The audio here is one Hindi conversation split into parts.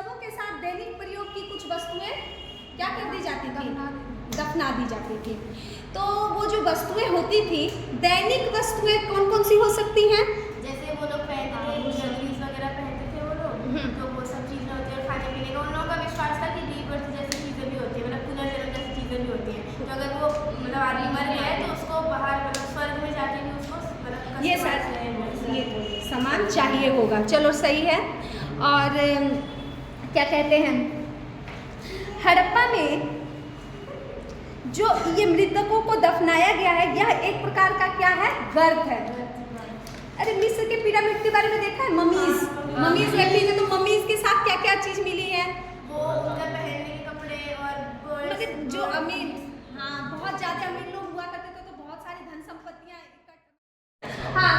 सबों के साथ दैनिक प्रयोग की कुछ वस्तुएं क्या कर दी जाती थी, दफना दी जाती थी। तो वो जो वस्तुएं होती थी, दैनिक वस्तुएं कौन कौन सी हो सकती हैं? जैसे वो लोग पहनते थे, जर्किन्स वगैरह पहनते थे वो लोग, तो वो सब चीज़ें होती है। खाने पीने का उन लोगों का विश्वास था कि रीबर्थ जैसी चीज़ें भी होती है, मतलब पुनर्जन्म जैसी चीज़ें भी होती हैं। तो अगर वो मतलब आदमी मर गया है तो उसको बाहर मतलब स्वर्ग में जाके भी उसको मतलब ये सामान चाहिए होगा। चलो सही है। और क्या कहते हैं, हड़प्पा में जो ये मृतकों को दफनाया गया है, यह एक प्रकार का क्या है, गर्त है। अरे मिस्र के पिरामिड के बारे में देखा है, ममीज रखी है, तो ममीज के साथ क्या क्या चीज मिली है? वो उनका पहनने के कपड़े और मतलब जो अमीर, हाँ बहुत ज्यादा अमीर लोग हुआ करते थे तो बहुत सारी धन संपत्तियां। हाँ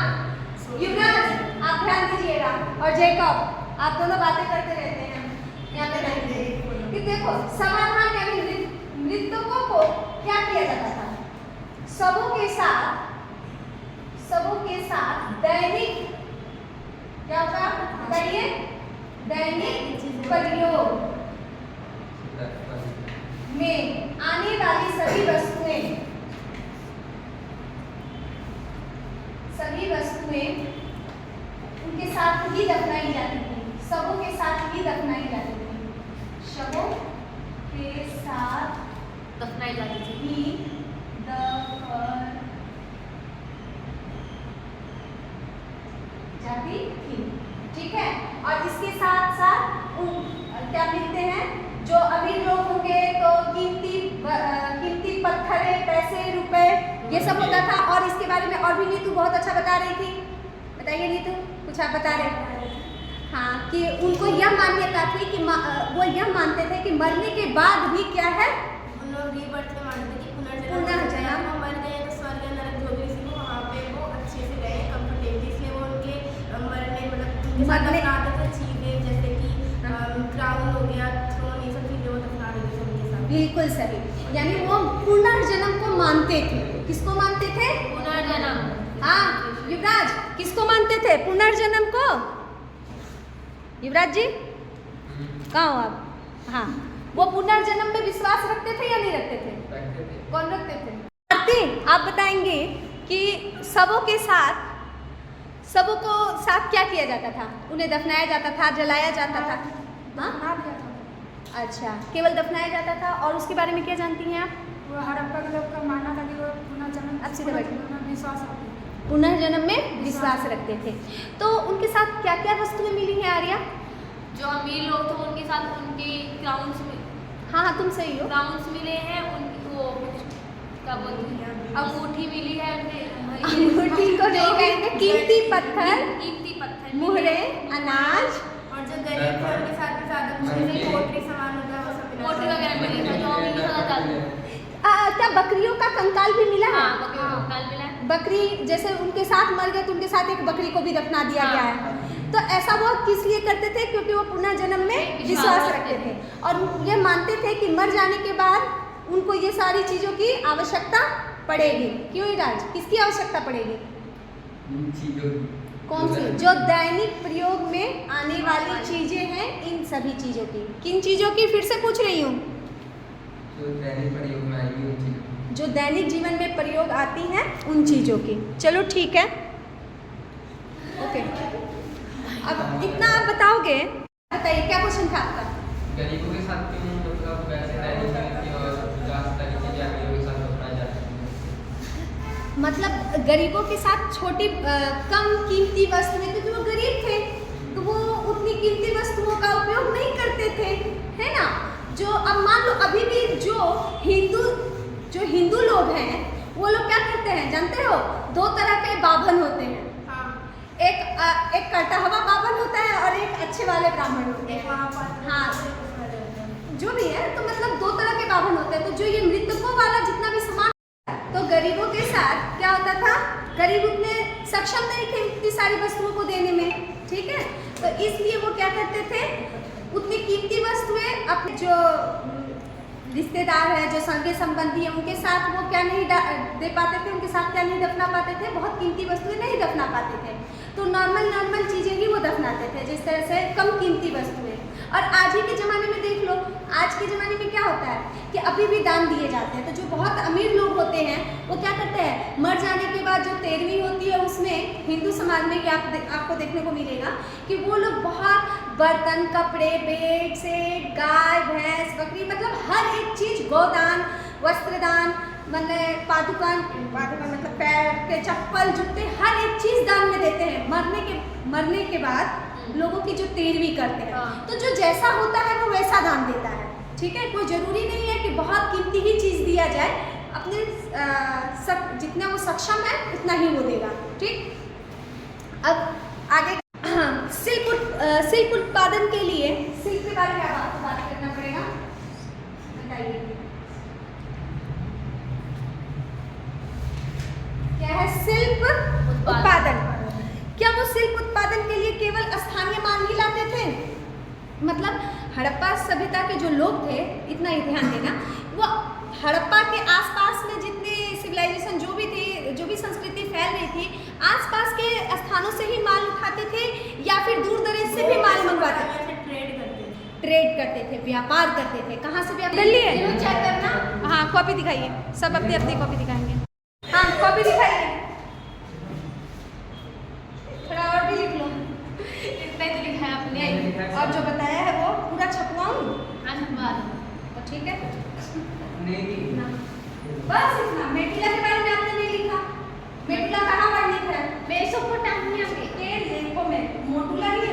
युवराज आप ध्यान दीजिएगा, और जैकब आप दोनों बातें करते रहते हैं यहाँ पे रहेंगे कि देखो समाधान यानी मृतकों को क्या किया जाता था, सबों के साथ दैनिक क्या होगा बताइए, दैनिक प्रयोग में आने वाली सभी वस्तुएं उनके साथ ही दफनाई जाती थी, सबों के साथ ही दफनाई जाती थी, शवों के साथ दफनाई जाती थी ही जाती थी। ठीक है, और इसके साथ साथ क्या लिखते हैं, जो अमीर लोग होंगे तो कीमती पत्थरें, पैसे, रुपए, ये सब होता था। और इसके बारे में और भी नीतू बहुत अच्छा बता रही थी, बताइए नीतू कुछ आप बता रहे। हाँ कि उनको यह मान्यता थी कि वो यह मानते थे कि मरने के बाद भी क्या है, उन लोग रीबर्थ में मानते थे कि पुनर्जन्म, वो मर गए तो स्वर्ग या नरक जो भी थी वहाँ पे वो अच्छे से गए कंफर्टेबली, इसलिए वो उनके मरने मतलब उनके साथ दफनाते थे चीज़ें जैसे कि क्राउन हो गया, थ्रोन, ये सब चीज़ें वो दफना देते थे उनके साथ। बिल्कुल सही, यानी वो पुनर्जन्म को मानते थे। किसको मानते थे? पुनर्जन्म। हाँ युवराज किसको मानते थे, पुनर्जन्म को? युवराज जी कहाँ हो आप? हाँ वो पुनर्जन्म में विश्वास रखते थे या नहीं रखते थे? कौन रखते थे? आरती आप बताएंगे कि सबों को साथ क्या किया जाता था, उन्हें दफनाया जाता था, जलाया जाता था? हाँ अच्छा, केवल दफनाया जाता था। और उसके बारे में क्या जानती हैं आप? वो हड़प्पा के लोग का मानना था कि वो पुनर्जन्म में विश्वास रखते थे। तो उनके साथ क्या क्या वस्तुएं मिली हैं आर्या? जो अमीर लोग थे उनके साथ उनके क्राउन्स में, हाँ तुम सही हो, क्राउन्स मिले हैं, उनको क्या बोलते हैं, अंगूठी मिली है, अंगूठी को नहीं कहेंगे, कीमती पत्थर, मुहरे, अनाज। और जो गरीब थे उनके साथ भी ज़्यादा कुछ नहीं, पोट्री सामान होता है वो सब, पोट्री वगैरह मिली था जो अमीर के साथ जाते हैं। क्या बकरियों का कंकाल भी मिला है? हाँ बकरियों का कंकाल मिला है। बकरी जैसे उनके साथ मर गए तो उनके साथ एक बकरी को भी दफना दिया गया है। तो ऐसा वो किस लिए करते थे? क्योंकि वो पुनर्जन्म में विश्वास रखते थे और ये मानते थे कि मर जाने के बाद उनको ये सारी चीजों की आवश्यकता पड़ेगी। क्यों राज, किसकी आवश्यकता पड़ेगी? कौन सी? जो दैनिक प्रयोग में आने वाली चीजें हैं, इन सभी चीजों की। किन चीजों की? फिर से पूछ रही हूँ। जो दैनिक जीवन में प्रयोग आती हैं उन चीजों की। चलो ठीक है, ओके। अब इतना आप बताओगे, बताइए क्या क्वेश्चन था आपका? गरीबों के साथ क्यों मतलब वैसे दैनिक जीवन की और चीजें अमीरों के साथ अपनाई जाती हैं? मतलब गरीबों के साथ छोटी कम कीमती वस्तुएं, क्योंकि वो गरीब थे तो वो उतनी कीमती वस्तुओं का उपयोग नहीं करते थे, है ना। जो अब मान लो अभी भी जो हिंदू लोग हैं वो लोग क्या करते हैं जानते हो? दो तरह के बाभन होते हैं। एक कटहवा बाभन होता है और एक अच्छे वाले ब्राह्मण होते हैं। हाँ जो भी है, तो मतलब दो तरह के बाभन होते हैं। तो जो ये मृतकों वाला जितना भी सामान, तो गरीबों के साथ क्या होता था, गरीब उतने सक्षम नहीं थे इतनी सारी वस्तुओं को देने में, ठीक है। तो इसलिए वो क्या करते थे, उतनी कीमती वस्तुएं अपने जो रिश्तेदार है, जो संगे संबंधी है, उनके साथ वो क्या नहीं दे पाते थे, उनके साथ क्या नहीं दफना पाते थे, बहुत कीमती वस्तुएं नहीं दफना पाते थे। तो नॉर्मल चीज़ें ही वो दफनाते थे, जिस तरह से कम कीमती वस्तुएं। और आज ही के ज़माने में देख लो, आज के ज़माने में क्या होता है कि अभी भी दान दिए जाते हैं। तो जो बहुत अमीर लोग होते हैं वो क्या करते हैं, मर जाने के बाद जो 13वीं होती है उसमें हिंदू समाज में ये आपको देखने को मिलेगा कि वो लोग बहुत बर्तन, कपड़े, बेड सेट, गाय भैंस, बकरी, मतलब हर एक चीज़, गोदान, वस्त्रदान, मतलब पादुका मतलब पैर के चप्पल, जूते, हर एक चीज़ दान में देते हैं मरने के बाद लोगों की जो 13वीं करते हैं। तो जो जैसा होता है वो वैसा दान देता है, ठीक है। कोई ज़रूरी नहीं है कि बहुत कीमती ही चीज़ दिया जाए, अपने जितना वो सक्षम है उतना ही वो देगा, ठीक। अब आगे शिल्प उत्पादन के लिए शिल्प के बारे में आपको बात करना पड़ेगा, बताइए क्या है शिल्प उत्पादन। क्या वो शिल्प उत्पादन के लिए केवल स्थानीय माल ही लाते थे? मतलब हड़प्पा सभ्यता के जो लोग थे, इतना ही ध्यान देना, वो हड़प्पा के आसपास में जितने सिविलाइजेशन जो भी थी, जो भी संस्कृति फैल रही थी, आसपास के स्थानों से ही माल उठाते थे या फिर दूर दराज से भी माल मंगवाते थे? ट्रेड करते थे, व्यापार करते थे। कहाँ से व्यापार? दिल्ली चेक करना। हाँ, कॉपी दिखाइए, सब अपनी अपनी कॉपी दिखाएंगे। हाँ, कॉपी दिखाइए, थोड़ा और भी लिख लो। इतना ही तो लिखा है आपने। और जो बताया है वो पूरा छपवाऊँ? हाँ, छपवा दो। तो ठीक है, नहीं बस इतना। मेटिला के बारे में आपने नहीं लिखा। मेटिला कहाँ वर्णित है? मेसोपोटामिया में। देखो मैं मोटुला नहीं